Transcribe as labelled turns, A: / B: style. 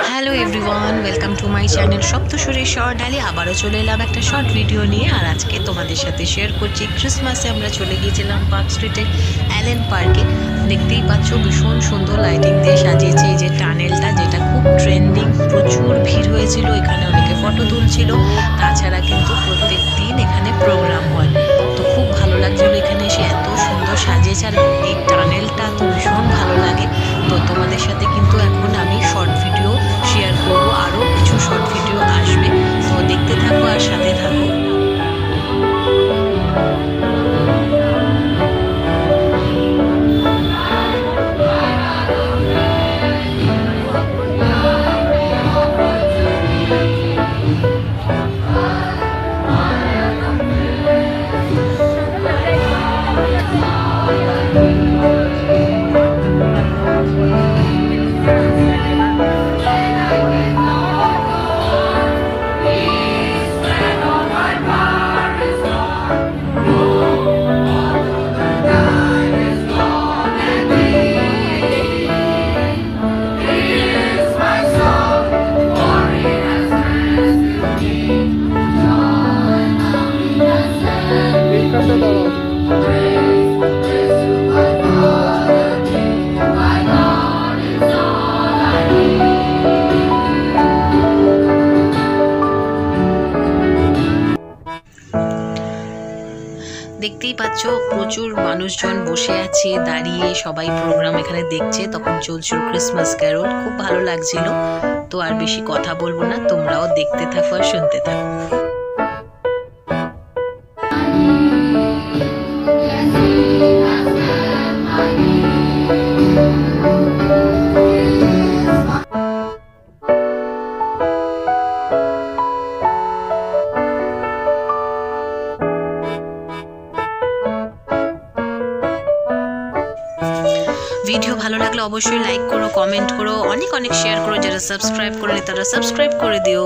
A: Hello everyone, welcome to my channel সপ্তসুরের short ডালি। আবারও চলে এলাম একটা শর্ট ভিডিও নিয়ে। আর আজকে তোমাদের সাথে শেয়ার করছি ক্রিসমাসে আমরা চলে গিয়েছিলাম পার্ক স্ট্রিটে অ্যালেন পার্কে। দেখতেই পাচ্ছ ভীষণ সুন্দর লাইটিং দিয়ে সাজিয়েছে এই যে টানেলটা, যেটা খুব ট্রেন্ডিং। প্রচুর ভিড় হয়েছিল, এখানে অনেকে ফটো তুলছিল। তাছাড়া কিন্তু প্রত্যেক দিন এখানে প্রোগ্রাম হয়, তো খুব ভালো লাগছিল এখানে এসে। এত সুন্দর সাজিয়েছে আর এই টানেলটা তো ভীষণ ভালো লাগে। তো তোমাদের সাথে কিন্তু এখন আমি শর্ট ভিডিও শেয়ার করবো, আরও কিছু শর্ট ভিডিও আসবে, তো দেখতে থাকো আর সাথে থাকো। দেখতেই পাচ্ছ প্রচুর মানুষজন বসে আছে, দাঁড়িয়ে সবাই প্রোগ্রাম এখানে দেখছে। তখন চলছিল ক্রিসমাস ক্যারল, খুব ভালো লাগছিল। তো আর বেশি কথা বলবো না, তোমরাও দেখতে থাকো আর শুনতে থাকো। ভিডিও ভালো লাগলে অবশ্যই লাইক করো, কমেন্ট করো, অনেক অনেক শেয়ার করো। যারা সাবস্ক্রাইব করলে তারা সাবস্ক্রাইব করে দিও।